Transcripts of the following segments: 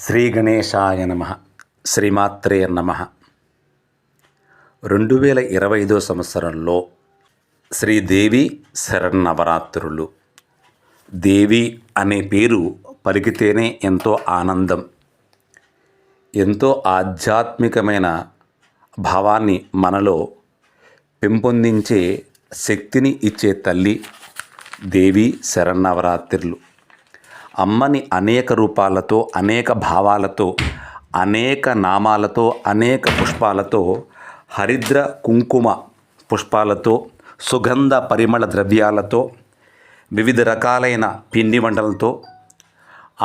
శ్రీ గణేశాయ నమః. శ్రీమాత్రే నమః. 2025 సంవత్సరంలో శ్రీదేవి శరన్నవరాత్రులు. దేవి అనే పేరు పలికితేనే ఎంతో ఆనందం, ఎంతో ఆధ్యాత్మికమైన భావాన్ని మనలో పెంపొందించే శక్తిని ఇచ్చే తల్లి దేవి శరన్నవరాత్రులు. అమ్మని అనేక రూపాలతో, అనేక భావాలతో, అనేక నామాలతో, అనేక పుష్పాలతో, హరిద్ర కుంకుమ పుష్పాలతో, సుగంధ పరిమళ ద్రవ్యాలతో, వివిధ రకాలైన పిండి వంటలతో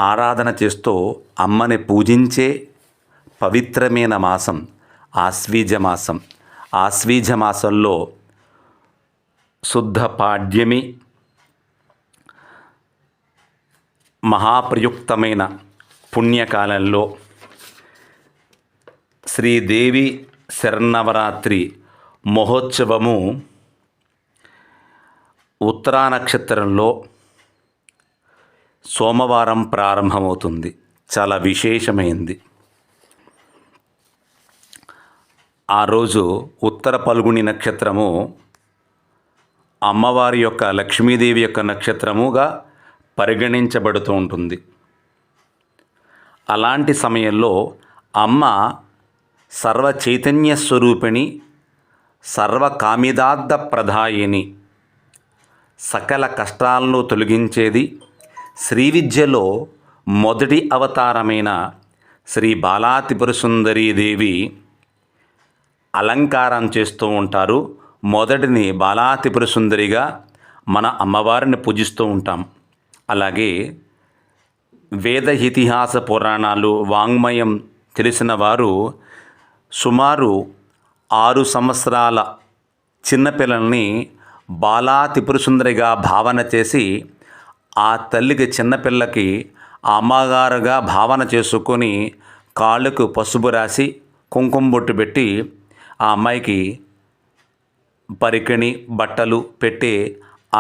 ఆరాధన చేస్తూ అమ్మని పూజించే పవిత్రమైన మాసం ఆశ్వీజ మాసం. ఆశ్వీజ మాసంలో శుద్ధ పాడ్యమి మహాప్రయుక్తమైన పుణ్యకాలంలో శ్రీదేవి శరన్నవరాత్రి మహోత్సవము ఉత్తరా నక్షత్రంలో సోమవారం ప్రారంభమవుతుంది. చాలా విశేషమైంది. ఆ రోజు ఉత్తర పల్గుని నక్షత్రము అమ్మవారి యొక్క లక్ష్మీదేవి యొక్క నక్షత్రముగా పరిగణించబడుతూ ఉంటుంది. అలాంటి సమయంలో అమ్మ సర్వ చైతన్య స్వరూపిణి, సర్వకామిదార్థ ప్రదాయిని, సకల కష్టాలను తొలగించేది. శ్రీ విద్యలో మొదటి అవతారమైన శ్రీ బాలా త్రిపుర సుందరీ దేవి అలంకారం చేస్తూ ఉంటారు. మొదటిని బాలా త్రిపుర సుందరిగా మన అమ్మవారిని పూజిస్తూ ఉంటాం. అలాగే వేద ఇతిహాస పురాణాలు, వాంగ్మయం తెలిసిన వారు సుమారు 6 సంవత్సరాల చిన్నపిల్లల్ని బాలా త్రిపుర సుందరిగా భావన చేసి ఆ తల్లికి చిన్నపిల్లకి అమ్మగారుగా భావన చేసుకొని కాళ్ళకు పసుపు రాసి కుంకుమ బొట్టు పెట్టి ఆ అమ్మాయికి పరికిణి బట్టలు పెట్టే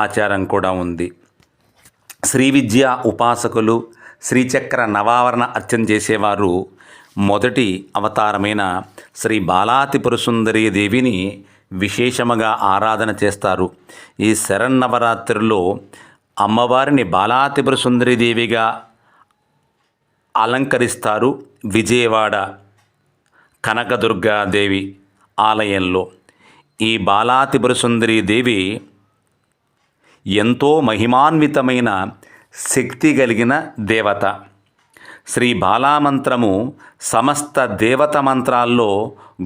ఆచారం కూడా ఉంది. శ్రీ విద్య ఉపాసకులు శ్రీచక్ర నవావరణ అర్చన చేసేవారు మొదటి అవతారమైన శ్రీ బాలా త్రిపుర సుందరీ దేవిని విశేషముగా ఆరాధన చేస్తారు. ఈ శరన్నవరాత్రుల్లో అమ్మవారిని బాలా త్రిపుర సుందరీ దేవిగా అలంకరిస్తారు. విజయవాడ కనకదుర్గాదేవి ఆలయంలో ఈ బాలా త్రిపుర సుందరీ దేవి ఎంతో మహిమాన్వితమైన శక్తి కలిగిన దేవత. శ్రీ బాలామంత్రము సమస్త దేవత మంత్రాల్లో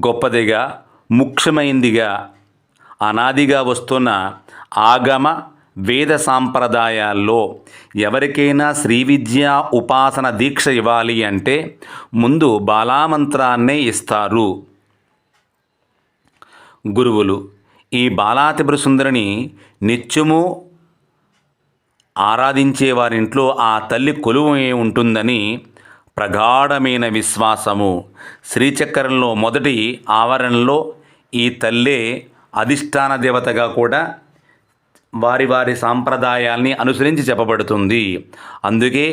గొప్పదిగా, ముఖ్యమైనదిగా, అనాదిగా వస్తున్న ఆగమ వేద సాంప్రదాయాల్లో ఎవరికైనా శ్రీ విద్యా ఉపాసన దీక్ష ఇవ్వాలి అంటే ముందు బాలామంత్రాన్నే ఇస్తారు గురువులు. ఈ బాలా త్రిపుర సుందరిని నిత్యము ఆరాధించే వారింట్లో ఆ తల్లి కొలువై ఉంటుందని ప్రగాఢమైన విశ్వాసము. శ్రీచక్రంలో మొదటి ఆవరణలో ఈ తల్లే అధిష్టాన దేవతగా కూడా వారి వారి సాంప్రదాయాల్ని అనుసరించి చెప్పబడుతుంది. అందుకే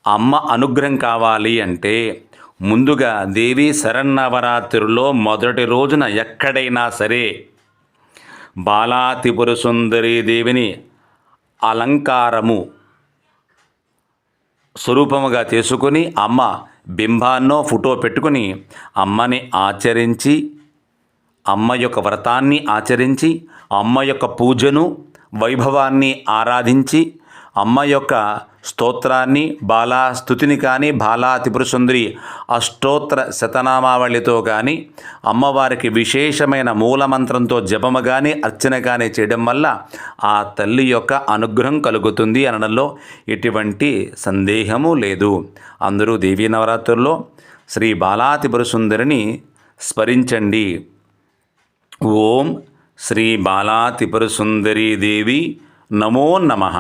అమ్మ అనుగ్రహం కావాలి అంటే ముందుగా దేవి శరన్నవరాత్రుల్లో మొదటి రోజున ఎక్కడైనా సరే బాలా త్రిపుర సుందరీ దేవిని అలంకారము స్వరూపముగా చేసుకుని అమ్మ బింబాన్నో ఫోటో పెట్టుకుని అమ్మని ఆచరించి, అమ్మ యొక్క వ్రతాన్ని ఆచరించి, అమ్మ యొక్క పూజను వైభవాన్ని ఆరాధించి, అమ్మ యొక్క స్తోత్రాన్ని బాలా స్తుతిని కానీ, బాలా త్రిపుర సుందరి అష్టోత్తర శతనామావళితో కానీ, అమ్మవారికి విశేషమైన మూలమంత్రంతో జపము కానీ, అర్చన కానీ చేయడం వల్ల ఆ తల్లి యొక్క అనుగ్రహం కలుగుతుంది అనడంలో ఎటువంటి సందేహము లేదు. అందరూ దేవీ నవరాత్రుల్లో శ్రీ బాలా త్రిపుర సుందరిని స్మరించండి. ఓం శ్రీ బాలా త్రిపుర సుందరీ దేవి నమో నమః.